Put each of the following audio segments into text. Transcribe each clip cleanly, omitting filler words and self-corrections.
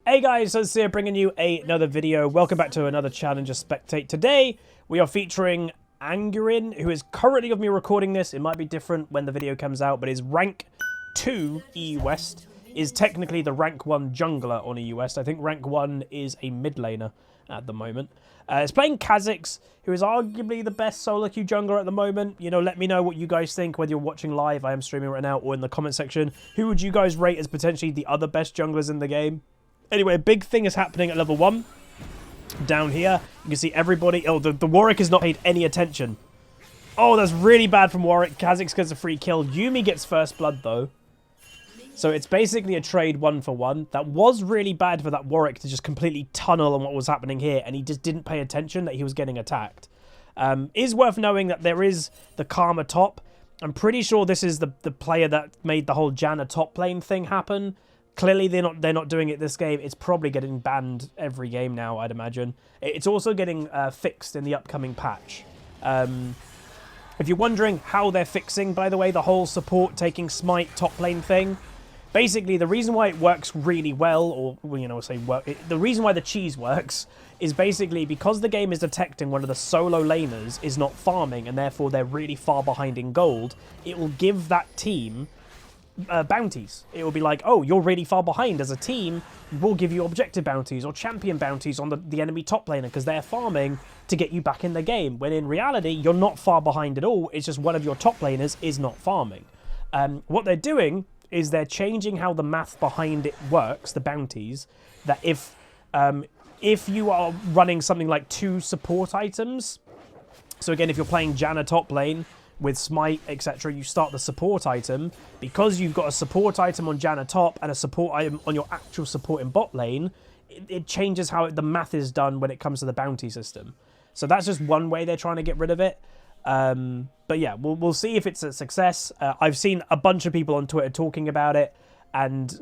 Hey guys, so it's here bringing you another video. Welcome back to another Challenger Spectate. Today, we are featuring Angerin, who is currently of me recording this. It might be different when the video comes out, but his rank 2 EU West is technically the rank 1 jungler on EU West. I think rank 1 is a mid laner at the moment. It's playing KHA'ZIX, who is arguably the best solo queue jungler at the moment. You know, let me know what you guys think, whether you're watching live, I am streaming right now, or in the comment section. Who would you guys rate as potentially the other best junglers in the game? Anyway, a big thing is happening at level 1. Down here, you can see everybody... Oh, the Warwick has not paid any attention. Oh, that's really bad from Warwick. KHA'ZIX gets a free kill. Yuumi gets first blood, though. So it's basically a trade 1-for-1. That was really bad for that Warwick to just completely tunnel on what was happening here, and he just didn't pay attention that he was getting attacked. Is worth knowing that there is the Karma top. I'm pretty sure this is the player that made the whole Janna top lane thing happen. Clearly, they're not doing it this game. It's probably getting banned every game now, I'd imagine. It's also getting fixed in the upcoming patch. If you're wondering how they're fixing, by the way, the whole support taking smite top lane thing, basically the reason why it works really well, or you know, the reason why the cheese works is basically because the game is detecting one of the solo laners is not farming, and therefore they're really far behind in gold. It will give that team bounties. It will be like, oh, you're really far behind as a team, we'll give you objective bounties or champion bounties on the enemy top laner because they're farming to get you back in the game, when in reality you're not far behind at all. It's just one of your top laners is not farming. What they're doing is they're changing how the math behind it works, the bounties, that if you are running something like 2 support items, so again, if you're playing Janna top lane with smite, etc., you start the support item. Because you've got a support item on Janna top and a support item on your actual support in bot lane, it changes how the math is done when it comes to the bounty system. So that's just one way they're trying to get rid of it. But yeah, we'll see if it's a success. I've seen a bunch of people on Twitter talking about it, and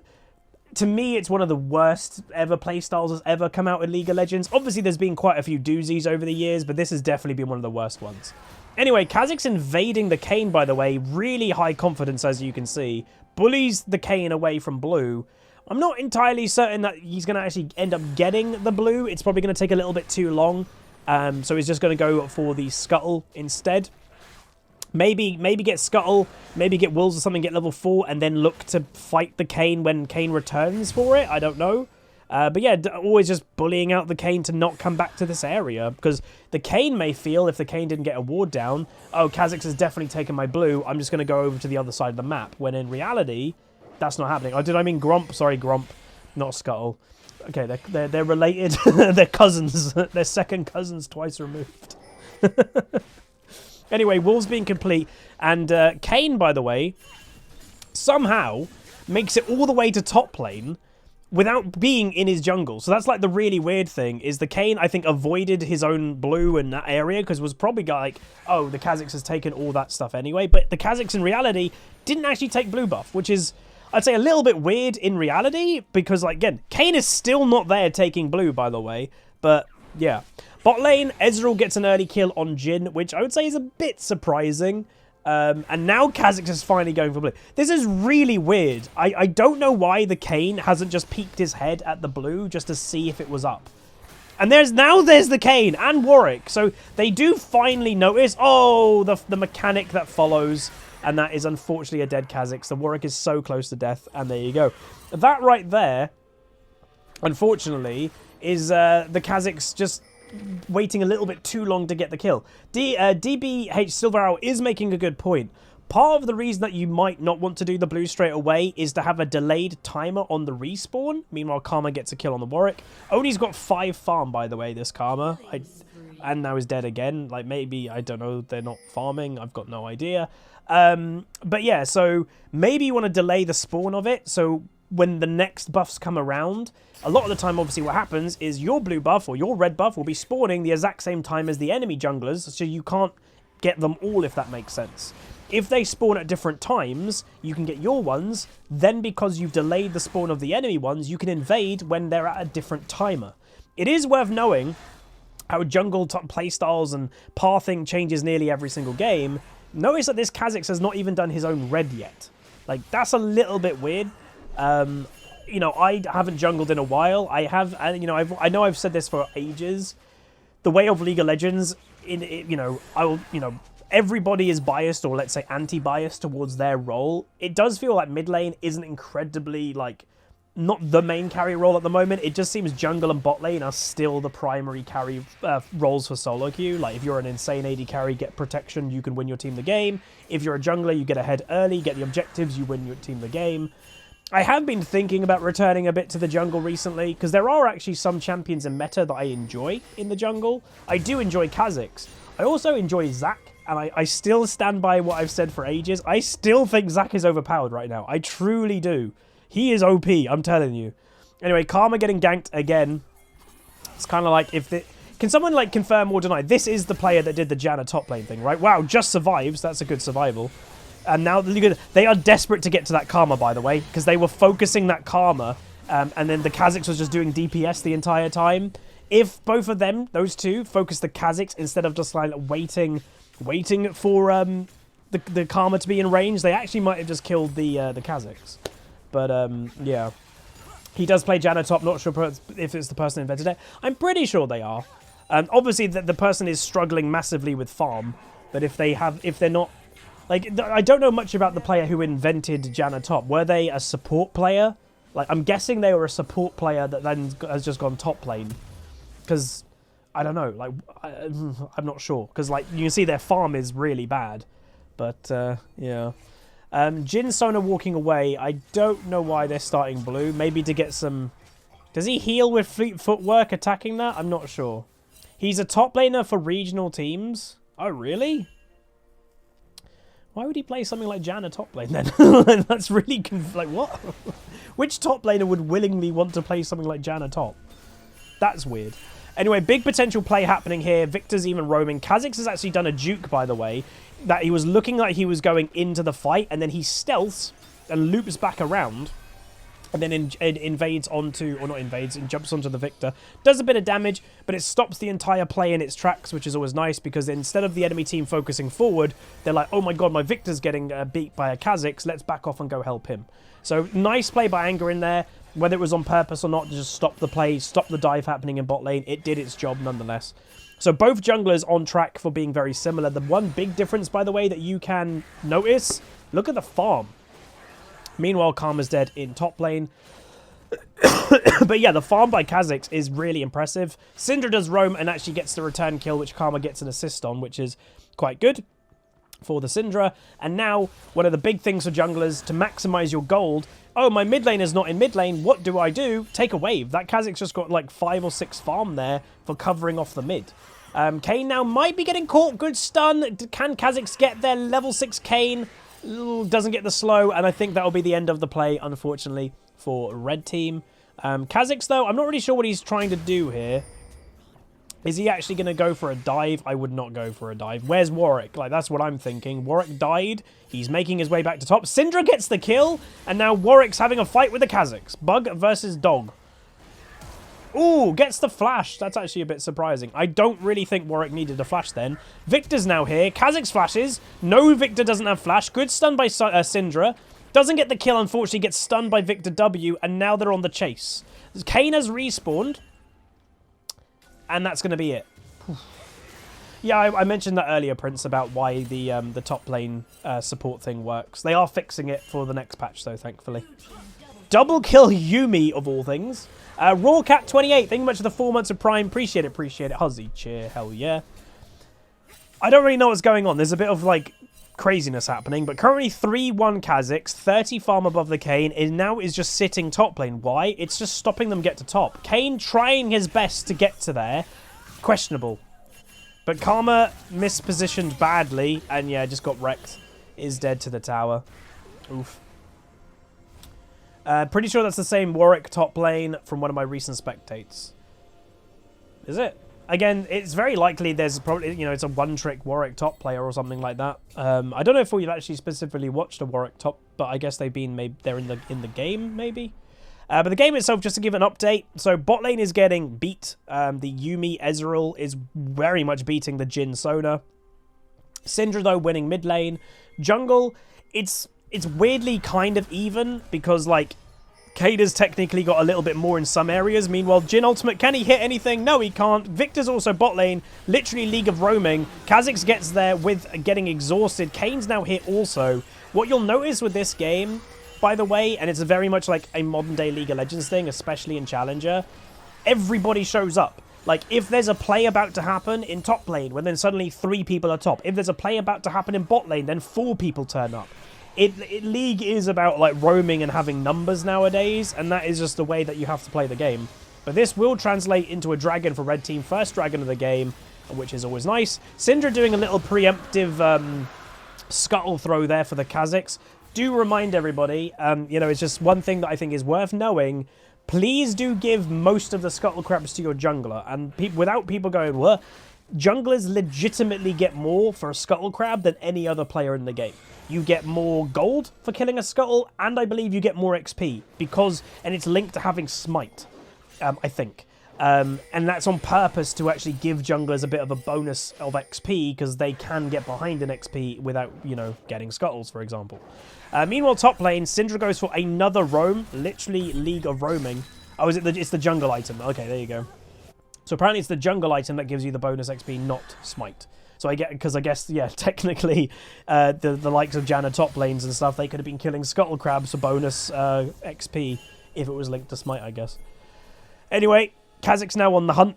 to me, it's one of the worst ever playstyles that's ever come out in League of Legends. Obviously, there's been quite a few doozies over the years, but this has definitely been one of the worst ones. Anyway, KHA'ZIX invading the Kayn, by the way. Really high confidence, as you can see. Bullies the Kayn away from blue. I'm not entirely certain that he's going to actually end up getting the blue. It's probably going to take a little bit too long. So he's just going to go for the Scuttle instead. Maybe get Scuttle, maybe get Wolves or something, get level 4, and then look to fight the Kayn when Kayn returns for it. I don't know. But yeah, always just bullying out the Kayn to not come back to this area, because the Kayn may feel, if the Kayn didn't get a ward down, oh, KHA'ZIX has definitely taken my blue, I'm just going to go over to the other side of the map, when in reality, that's not happening. Oh, did I mean Gromp? Sorry, Gromp, not Scuttle. Okay, they're related. They're cousins. They're second cousins twice removed. Anyway, Wolves being complete, and Kayn, by the way, somehow makes it all the way to top lane without being in his jungle. So that's like the really weird thing, is the Kayn, I think, avoided his own blue in that area because was probably like, oh, the KHA'ZIX has taken all that stuff anyway. But the KHA'ZIX in reality didn't actually take blue buff, which is, I'd say, a little bit weird in reality because, like, again, Kayn is still not there taking blue, by the way. But yeah. Bot lane, Ezreal gets an early kill on Jhin, which I would say is a bit surprising. And now KHA'ZIX is finally going for blue. This is really weird. I don't know why the Kayn hasn't just peeked his head at the blue just to see if it was up. And there's the Kayn and Warwick. So they do finally notice, oh, the mechanic that follows. And that is unfortunately a dead KHA'ZIX. The Warwick is so close to death. And there you go. That right there, unfortunately, is the KHA'ZIX just waiting a little bit too long to get the kill. DBH Silver Arrow is making a good point. Part of the reason that you might not want to do the blue straight away is to have a delayed timer on the respawn. Meanwhile, Karma gets a kill on the Warwick. Only's got 5 farm, by the way, this Karma. And now is dead again. Like, maybe, I don't know, they're not farming. I've got no idea. But yeah, so maybe you want to delay the spawn of it. So when the next buffs come around, a lot of the time, obviously, what happens is your blue buff or your red buff will be spawning the exact same time as the enemy junglers, so you can't get them all, if that makes sense. If they spawn at different times, you can get your ones. Then, because you've delayed the spawn of the enemy ones, you can invade when they're at a different timer. It is worth knowing how jungle playstyles and pathing changes nearly every single game. Notice that this KHA'ZIX has not even done his own red yet. Like, that's a little bit weird. you know, I haven't jungled in a while. I have, and you know, I know I've said this for ages. The way of League of Legends, you know, everybody is biased, or let's say anti-biased towards their role. It does feel like mid lane isn't incredibly, like, not the main carry role at the moment. It just seems jungle and bot lane are still the primary carry roles for solo queue. Like, if you're an insane AD carry, get protection, you can win your team the game. If you're a jungler, you get ahead early, get the objectives, you win your team the game. I have been thinking about returning a bit to the jungle recently, because there are actually some champions in meta that I enjoy in the jungle. I do enjoy KHA'ZIX. I also enjoy Zac, and I still stand by what I've said for ages. I still think Zac is overpowered right now. I truly do. He is OP, I'm telling you. Anyway, Karma getting ganked again. It's kind of like, can someone, like, confirm or deny? This is the player that did the Janna top lane thing, right? Wow, just survives. That's a good survival. And now they are desperate to get to that Karma, by the way, because they were focusing that Karma, and then the KHA'ZIX was just doing DPS the entire time. If both of them, those two, focus the KHA'ZIX instead of just like waiting for the Karma to be in range, they actually might have just killed the KHA'ZIX. But yeah, he does play Janna top. Not sure if it's the person who invented it. I'm pretty sure they are. Obviously, the person is struggling massively with farm, but if they're not. Like, I don't know much about the player who invented Janna top. Were they a support player? Like, I'm guessing they were a support player that then has just gone top lane. Because, I don't know. Like, I'm not sure. Because, like, you can see their farm is really bad. But, yeah. Jin Sona walking away. I don't know why they're starting blue. Maybe to get some... Does he heal with fleet footwork attacking that? I'm not sure. He's a top laner for regional teams. Oh, really? Why would he play something like Janna top lane then? That's really like, what? Which top laner would willingly want to play something like Janna top? That's weird. Anyway, big potential play happening here. Victor's even roaming. KHA'ZIX has actually done a juke, by the way, that he was looking like he was going into the fight, and then he stealths and loops back around, and then invades onto, or not invades, and jumps onto the Victor. Does a bit of damage, but it stops the entire play in its tracks, which is always nice, because instead of the enemy team focusing forward, they're like, oh my god, my Victor's getting beat by a KHA'ZIX, let's back off and go help him. So, nice play by Anger in there. Whether it was on purpose or not, to just stop the play, stop the dive happening in bot lane, it did its job nonetheless. So both junglers on track for being very similar. The one big difference, by the way, that you can notice, look at the farm. Meanwhile, Karma's dead in top lane. But yeah, the farm by KHA'ZIX is really impressive. Syndra does roam and actually gets the return kill, which Karma gets an assist on, which is quite good for the Syndra. And now, one of the big things for junglers, to maximize your gold. Oh, my mid lane is not in mid lane. What do I do? Take a wave. That KHA'ZIX just got like 5 or 6 farm there for covering off the mid. Kayn now might be getting caught. Good stun. Can KHA'ZIX get their level 6 Kayn? Doesn't get the slow, and I think that'll be the end of the play, unfortunately, for red team. KHA'ZIX, though, I'm not really sure what he's trying to do here. Is he actually going to go for a dive? I would not go for a dive. Where's Warwick? Like, that's what I'm thinking. Warwick died. He's making his way back to top. Syndra gets the kill, and now Warwick's having a fight with the KHA'ZIX. Bug versus dog. Ooh, gets the flash. That's actually a bit surprising. I don't really think Warwick needed a flash then. Victor's now here. KHA'ZIX flashes. No, Victor doesn't have flash. Good stun by Syndra. Doesn't get the kill, unfortunately. Gets stunned by Victor W, and now they're on the chase. Kayn has respawned. And that's going to be it. Yeah, I mentioned that earlier, Prince, about why the top lane support thing works. They are fixing it for the next patch, though, thankfully. Double kill Yuumi, of all things. Rawcat28, thank you much for the 4 months of Prime. Appreciate it, appreciate it. Huzzy, cheer, hell yeah. I don't really know what's going on. There's a bit of, like, craziness happening, but currently 3-1 KHA'ZIX, 30 farm above the Kayn, and now is just sitting top lane. Why? It's just stopping them get to top. Kayn trying his best to get to there. Questionable. But Karma mispositioned badly, and yeah, just got wrecked. Is dead to the tower. Oof. Pretty sure that's the same Warwick top lane from one of my recent spectates. Is it? Again, it's very likely there's probably, you know, it's a one-trick Warwick top player or something like that. I don't know if we've actually specifically watched a Warwick top, but I guess they've been, maybe they're in the game, maybe. But the game itself, just to give an update, so bot lane is getting beat. The Yuumi Ezreal is very much beating the Jin Sona. Syndra, though, winning mid lane. Jungle, it's weirdly kind of even, because, like, Cade has technically got a little bit more in some areas. Meanwhile, Jin Ultimate, can he hit anything? No, he can't. Victor's also bot lane, literally League of Roaming. KHA'ZIX gets there with getting exhausted. Kane's now hit also. What you'll notice with this game, by the way, and it's very much like a modern-day League of Legends thing, especially in Challenger, everybody shows up. Like, if there's a play about to happen in top lane, when then suddenly 3 people are top. If there's a play about to happen in bot lane, then 4 people turn up. League is about, like, roaming and having numbers nowadays, and that is just the way that you have to play the game. But this will translate into a dragon for red team, first dragon of the game, which is always nice. Syndra doing a little preemptive scuttle throw there for the KHA'ZIX. Do remind everybody, you know, it's just one thing that I think is worth knowing. Please do give most of the scuttle crabs to your jungler, and without people going, what? Junglers legitimately get more for a scuttle crab than any other player in the game. You get more gold for killing a scuttle, and I believe you get more XP, and it's linked to having smite, I think. And that's on purpose to actually give junglers a bit of a bonus of XP, because they can get behind in XP without, you know, getting scuttles, for example. Meanwhile, top lane, Syndra goes for another roam, literally League of Roaming. Oh, it's the jungle item. Okay, there you go. So apparently it's the jungle item that gives you the bonus XP, not smite. So because I guess, yeah, technically, the likes of Janna top lanes and stuff, they could have been killing scuttle crabs for bonus XP if it was linked to smite, I guess. Anyway, KHA'ZIX now on the hunt.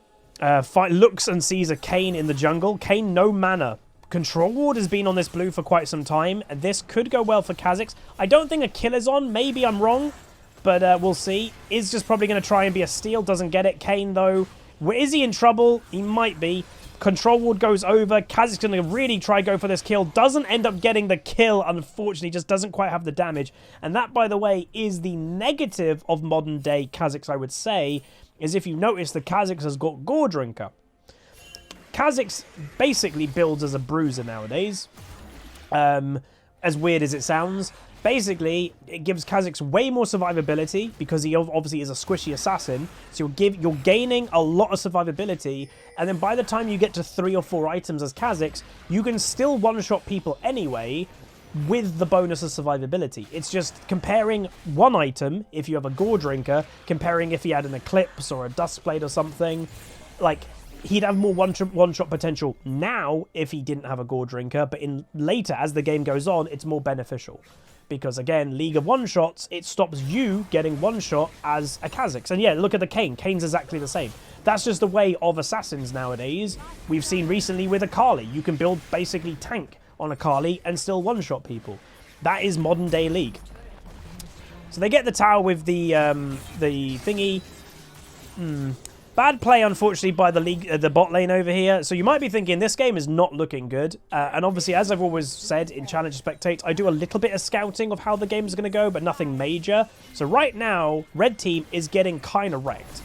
Looks and sees a Kayn in the jungle. Kayn, no mana. Control Ward has been on this blue for quite some time, and this could go well for KHA'ZIX. I don't think a kill is on. Maybe I'm wrong, but we'll see. Is just probably going to try and be a steal. Doesn't get it. Kayn, though, is he in trouble? He might be. Control Ward goes over. KHA'ZIX going to really try go for this kill. Doesn't end up getting the kill, unfortunately. Just doesn't quite have the damage. And that, by the way, is the negative of modern-day KHA'ZIX, I would say, is if you notice the KHA'ZIX has got Gore Drinker. KHA'ZIX basically builds as a bruiser nowadays. As weird as it sounds. Basically, it gives KHA'ZIX way more survivability because he obviously is a squishy assassin. So you're gaining a lot of survivability, and then by the time you get to 3 or 4 items as KHA'ZIX, you can still one-shot people anyway with the bonus of survivability. It's just comparing one item, if you have a Gore Drinker, comparing if he had an Eclipse or a Dustblade or something. Like, he'd have more one-shot potential now if he didn't have a Gore Drinker, but later, as the game goes on, it's more beneficial. Because, again, League of One-Shots, it stops you getting one-shot as a KHA'ZIX. And yeah, look at the Kayn. Kayn's exactly the same. That's just the way of assassins nowadays. We've seen recently with Akali. You can build basically tank on Akali and still one-shot people. That is modern-day League. So they get the tower with the thingy. Bad play, unfortunately, by the bot lane over here. So you might be thinking this game is not looking good. And obviously, as I've always said in Challenge Spectate, I do a little bit of scouting of how the game's going to go, but nothing major. So right now, red team is getting kind of wrecked.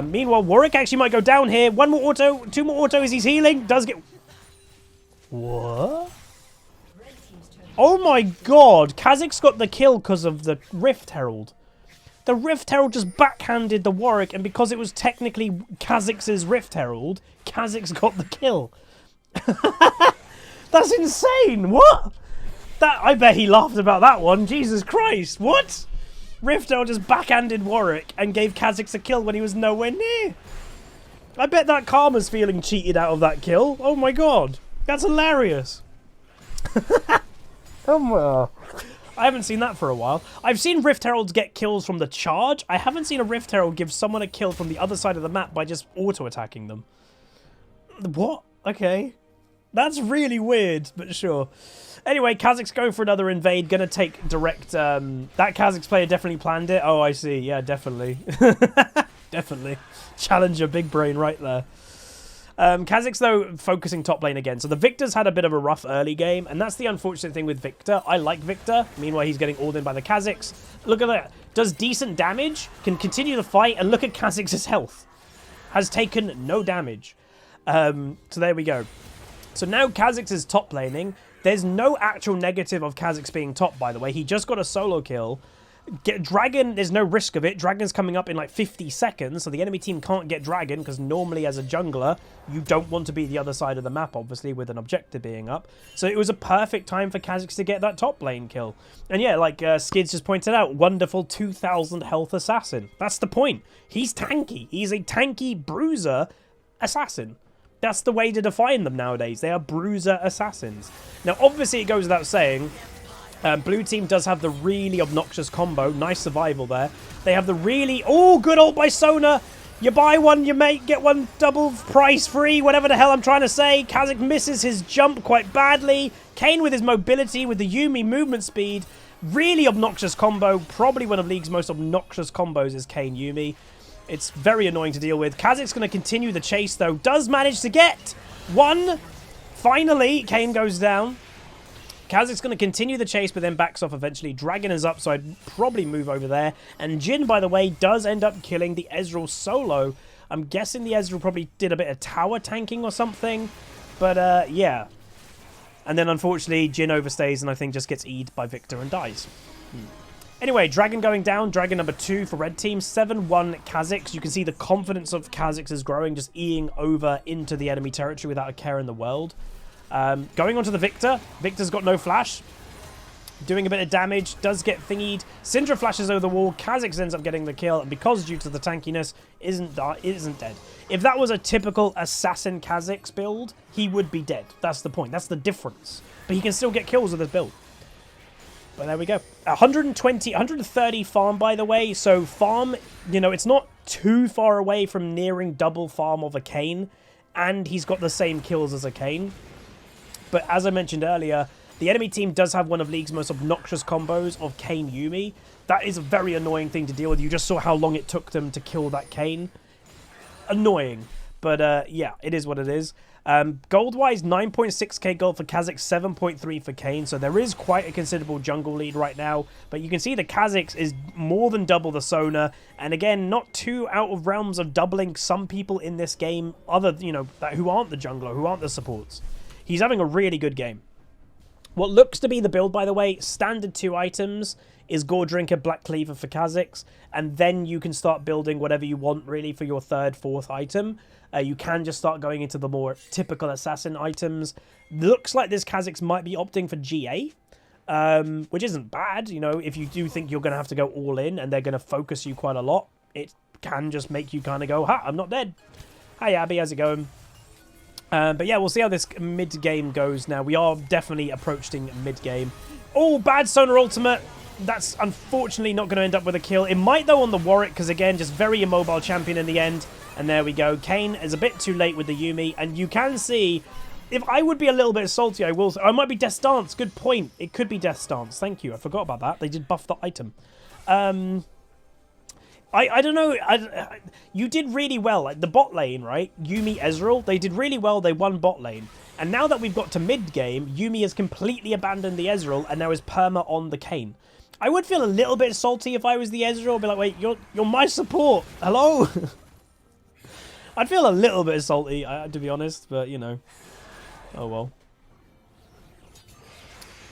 Meanwhile, Warwick actually might go down here. 1 more auto, 2 more autos. He's healing. Does get... What? Oh my god. KHA'ZIX got the kill because of the Rift Herald. The Rift Herald just backhanded the Warwick, and because it was technically KHA'ZIX's Rift Herald, KHA'ZIX got the kill. That's insane! What? I bet he laughed about that one. Jesus Christ, what? Rift Herald just backhanded Warwick and gave KHA'ZIX a kill when he was nowhere near. I bet that Karma's feeling cheated out of that kill. Oh my god. That's hilarious. I haven't seen that for a while. I've seen Rift Heralds get kills from the charge. I haven't seen a Rift Herald give someone a kill from the other side of the map by just auto-attacking them. What? Okay. That's really weird, but sure. Anyway, KHA'ZIX going for another invade. Gonna take direct... that KHA'ZIX player definitely planned it. Oh, I see. Yeah, definitely. Definitely. Challenger big brain right there. KHA'ZIX, though, focusing top lane again. So the Victor's had a bit of a rough early game, and that's the unfortunate thing with Victor. I like Victor. Meanwhile, he's getting all in by the KHA'ZIX. Look at that. Does decent damage, can continue the fight, and look at KHA'ZIX's health. Has taken no damage. So there we go. So now KHA'ZIX is top laning. There's no actual negative of KHA'ZIX being top, by the way. He just got a solo kill. Dragon, there's no risk of it. Dragon's coming up in like 50 seconds, so the enemy team can't get Dragon, because normally as a jungler, you don't want to be the other side of the map, obviously, with an objective being up. So it was a perfect time for KHA'ZIX to get that top lane kill. And yeah, like Skids just pointed out, wonderful 2,000 health assassin. That's the point. He's tanky. He's a tanky bruiser assassin. That's the way to define them nowadays. They are bruiser assassins. Now, obviously, it goes without saying, blue team does have the really obnoxious combo. Nice survival there. They have the really... Oh, good ult by Sona. You buy one, you may get one double price free, whatever the hell I'm trying to say. KHA'ZIX misses his jump quite badly. Kayn with his mobility, with the Yuumi movement speed. Really obnoxious combo. Probably one of League's most obnoxious combos is Kayn Yuumi. It's very annoying to deal with. KHA'ZIX going to continue the chase, though. Does manage to get one. Finally, Kayn goes down. KHA'ZIX going to continue the chase, but then backs off eventually. Dragon is up, so I'd probably move over there. And Jhin, by the way, does end up killing the Ezreal solo. I'm guessing the Ezreal probably did a bit of tower tanking or something. But, yeah. And then, unfortunately, Jhin overstays and I think just gets E'd by Victor and dies. Anyway, Dragon going down. Dragon number 2 for red team. 7-1 KHA'ZIX. You can see the confidence of KHA'ZIX is growing, just E'ing over into the enemy territory without a care in the world. Going on to the Victor. Victor's got no flash. Doing a bit of damage. Does get thingied. Syndra flashes over the wall. KHA'ZIX ends up getting the kill. And because due to the tankiness, isn't dead. If that was a typical assassin KHA'ZIX build, he would be dead. That's the point. That's the difference. But he can still get kills with this build. But there we go. 130 farm, by the way. So farm, you know, it's not too far away from nearing double farm of a Kayn. And he's got the same kills as a Kayn. But as I mentioned earlier, the enemy team does have one of League's most obnoxious combos of Kayn Yuumi. That is a very annoying thing to deal with. You just saw how long it took them to kill that Kayn. Annoying. But yeah, it is what it is. Gold-wise, 9.6k gold for KHA'ZIX, 7.3 for Kayn. So there is quite a considerable jungle lead right now. But you can see the KHA'ZIX is more than double the Sona. And again, not too out of realms of doubling some people in this game. Other, you know, who aren't the jungler, who aren't the supports. He's having a really good game. What looks to be the build, by the way, standard 2 items is Gore Drinker, Black Cleaver for KHA'ZIX, and then you can start building whatever you want, really, for your 3rd, 4th item. You can just start going into the more typical assassin items. Looks like this KHA'ZIX might be opting for GA, which isn't bad. You know, if you do think you're going to have to go all in and they're going to focus you quite a lot, it can just make you kind of go, ha, I'm not dead. Hi, Abby, how's it going? But yeah, we'll see how this mid-game goes now. We are definitely approaching mid-game. Oh, bad Sona ultimate. That's unfortunately not going to end up with a kill. It might, though, on the Warwick, because, again, just very immobile champion in the end. And there we go. Kayn is a bit too late with the Yuumi. And you can see, if I would be a little bit salty, I will. I might be Death Stance. Good point. It could be Death Stance. Thank you. I forgot about that. They did buff the item. I don't know. You did really well. Like the bot lane, right? Yuumi, Ezreal, they did really well. They won bot lane. And now that we've got to mid-game, Yuumi has completely abandoned the Ezreal and now is perma on the Kayn. I would feel a little bit salty if I was the Ezreal. I'd be like, wait, you're my support. Hello? I'd feel a little bit salty, to be honest. But, you know. Oh, well.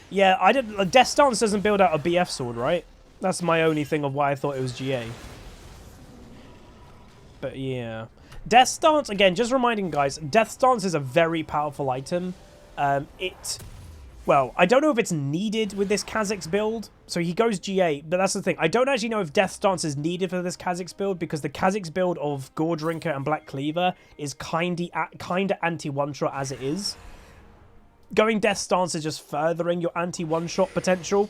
Yeah, I didn't... Death Stance doesn't build out a BF sword, right? That's my only thing of why I thought it was GA. But yeah. Death Stance, again, just reminding guys, Death Stance is a very powerful item. Well, I don't know if it's needed with this KHA'ZIX build. So he goes GA, but that's the thing. I don't actually know if Death Stance is needed for this KHA'ZIX build because the KHA'ZIX build of Gore Drinker and Black Cleaver is kinda anti-one-shot as it is. Going Death Stance is just furthering your anti-one-shot potential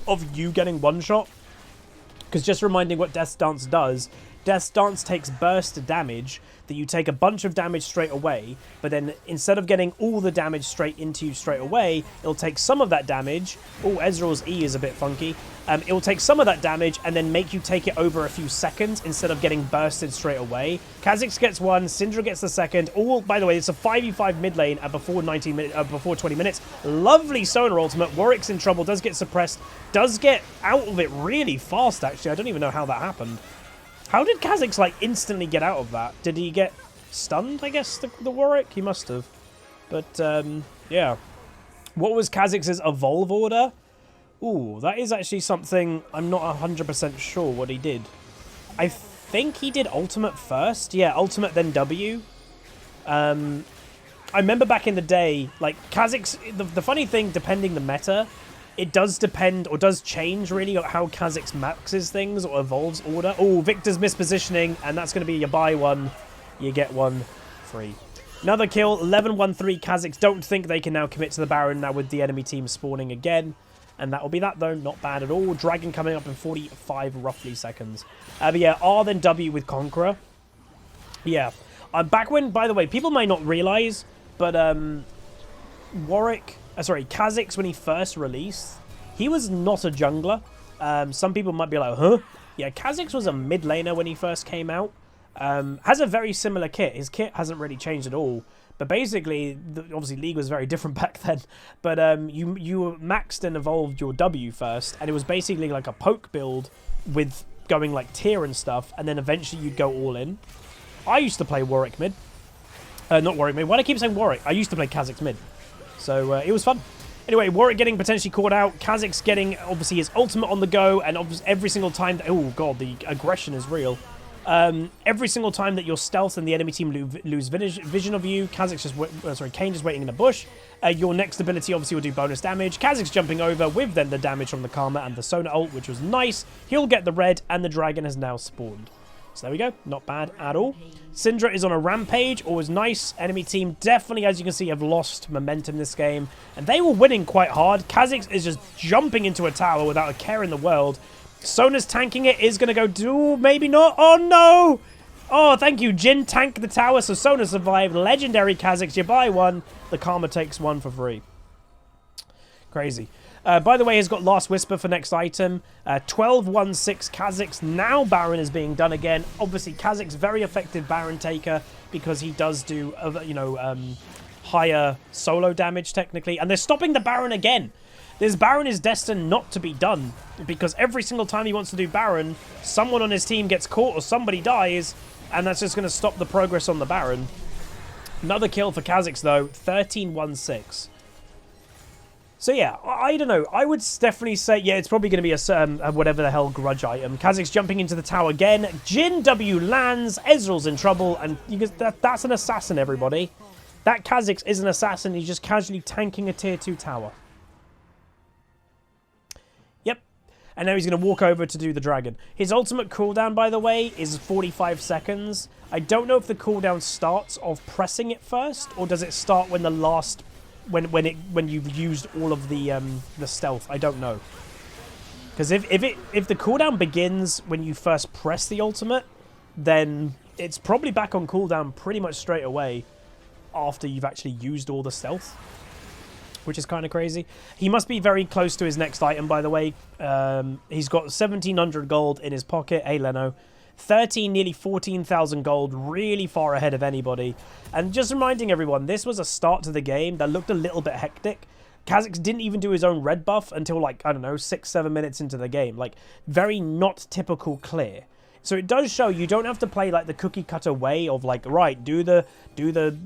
of you getting one-shot. Because just reminding what Death Stance does, Death Stance takes burst damage that you take a bunch of damage straight away, but then instead of getting all the damage straight into you straight away, it'll take some of that damage. Oh, Ezreal's E is a bit funky. It'll take some of that damage and then make you take it over a few seconds instead of getting bursted straight away. KHA'ZIX gets one, Syndra gets the second. All, by the way, it's a 5v5 mid lane at before 20 minutes. Lovely Sona ultimate. Warwick's in trouble, does get suppressed, does get out of it really fast, actually. I don't even know how that happened. How did KHA'ZIX, like, instantly get out of that? Did he get stunned, I guess, the Warwick? He must have. But, yeah. What was KHA'ZIX's evolve order? Ooh, that is actually something I'm not 100% sure what he did. I think he did ultimate first. Yeah, ultimate then W. I remember back in the day, like, KHA'ZIX, the funny thing, depending the meta, it does depend, or does change, really, on how KHA'ZIX maxes things, or evolves order. Oh, Victor's mispositioning, and that's going to be your buy one. You get one free. Another kill, 11-1-3 KHA'ZIX. Don't think they can now commit to the Baron now with the enemy team spawning again. And that will be that, though. Not bad at all. Dragon coming up in 45, roughly, seconds. But yeah, R then W with Conqueror. Yeah. Back when, by the way, people might not realize, but KHA'ZIX, when he first released, he was not a jungler. Some people might be like, huh? Yeah, KHA'ZIX was a mid laner when he first came out. Has a very similar kit. His kit hasn't really changed at all. But basically, obviously, League was very different back then. But you maxed and evolved your W first, and it was basically like a poke build with going like tier and stuff, and then eventually you'd go all in. I used to play Warwick mid. Not Warwick mid. Why do I keep saying Warwick? I used to play KHA'ZIX mid. So it was fun. Anyway, Warwick getting potentially caught out. KHA'ZIX getting, obviously, his ultimate on the go, and obviously every single time... Oh, God, the aggression is real. Every single time that your stealth and the enemy team lose vision of you, Kayn just waiting in a bush. Your next ability obviously will do bonus damage. KHA'ZIX jumping over with then the damage from the Karma and the Sona ult, which was nice. He'll get the red, and the dragon has now spawned. So there we go. Not bad at all. Syndra is on a rampage. Always nice. Enemy team definitely, as you can see, have lost momentum this game. And they were winning quite hard. KHA'ZIX is just jumping into a tower without a care in the world. Sona's tanking it. Is going to go do... Maybe not. Oh, no. Oh, thank you. Jhin tanked the tower, so Sona survived. Legendary KHA'ZIX. You buy one. The Karma takes one for free. Crazy. By the way, he's got Last Whisper for next item. 12-1-6 KHA'ZIX. Now Baron is being done again. Obviously, KHA'ZIX, very effective Baron taker because he does do, higher solo damage, technically. And they're stopping the Baron again. This Baron is destined not to be done because every single time he wants to do Baron, someone on his team gets caught or somebody dies, and that's just going to stop the progress on the Baron. Another kill for KHA'ZIX, though. 13-1-6. So yeah, I don't know. I would definitely say, yeah, it's probably going to be a whatever the hell grudge item. KHA'ZIX jumping into the tower again. Jhin W lands. Ezreal's in trouble, and that's an assassin, everybody. That KHA'ZIX is an assassin. He's just casually tanking a tier 2 tower. Yep. And now he's going to walk over to do the dragon. His ultimate cooldown, by the way, is 45 seconds. I don't know if the cooldown starts off pressing it first, or does it start when the last... When you've used all of the stealth. I don't know, because if the cooldown begins when you first press the ultimate, then it's probably back on cooldown pretty much straight away after you've actually used all the stealth, which is kind of crazy. He must be very close to his next item, by the way. He's got 1,700 gold in his pocket. Hey, Leno. 13, nearly 14,000 gold, really far ahead of anybody. And just reminding everyone, this was a start to the game that looked a little bit hectic. KHA'ZIX didn't even do his own red buff until, like, I don't know, 6-7 minutes into the game. Like, very not typical clear. So it does show you don't have to play, like, the cookie cutter way of, like, right, do the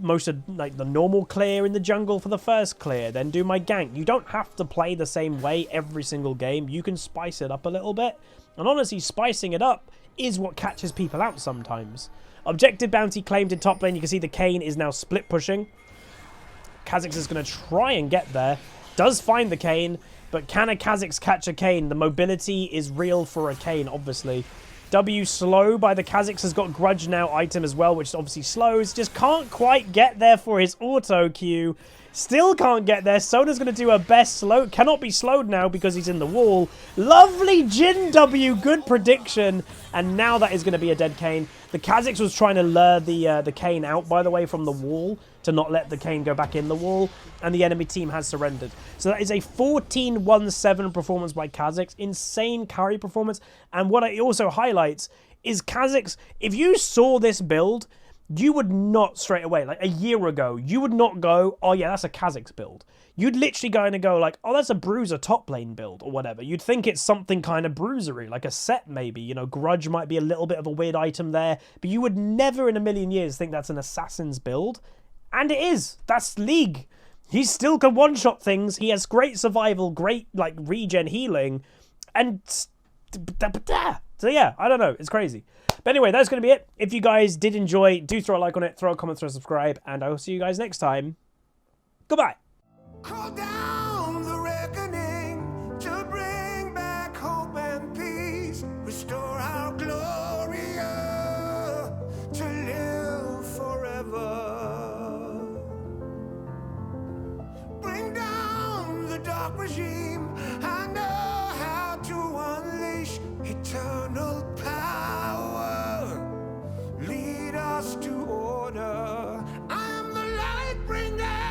most, like, the normal clear in the jungle for the first clear, then do my gank. You don't have to play the same way every single game. You can spice it up a little bit. And honestly, spicing it up is what catches people out sometimes. Objective bounty claimed in top lane. You can see the Kayn is now split pushing. KHA'ZIX is going to try and get there. Does find the Kayn, but can a KHA'ZIX catch a Kayn? The mobility is real for a Kayn, obviously. W slow by the KHA'ZIX has got Grudge now item as well, which obviously slows. Just can't quite get there for his auto Q. Still can't get there. Sona's going to do her best. Slow. Cannot be slowed now because he's in the wall. Lovely Jhin W. Good prediction. And now that is going to be a dead Kayn. The KHA'ZIX was trying to lure the Kayn out, by the way, from the wall to not let the Kayn go back in the wall. And the enemy team has surrendered. So that is a 14-1-7 performance by KHA'ZIX. Insane carry performance. And what it also highlights is KHA'ZIX, if you saw this build... You would not straight away, like a year ago, you would not go, oh yeah, that's a KHA'ZIX build. You'd literally go in and go like, oh, that's a bruiser top lane build or whatever. You'd think it's something kind of bruisery, like a set maybe. You know, Grudge might be a little bit of a weird item there. But you would never in a million years think that's an assassin's build. And it is. That's League. he still can one-shot things. He has great survival, great, like, regen healing. And... So, yeah, I don't know. It's crazy. But anyway, that's going to be it. If you guys did enjoy, do throw a like on it, throw a comment, throw a subscribe. And I will see you guys next time. Goodbye. Call down the reckoning to bring back hope and peace. Restore our Gloria to live forever. Bring down the dark regime. I know how to unleash eternal power. Lead us to order. I am the Lightbringer.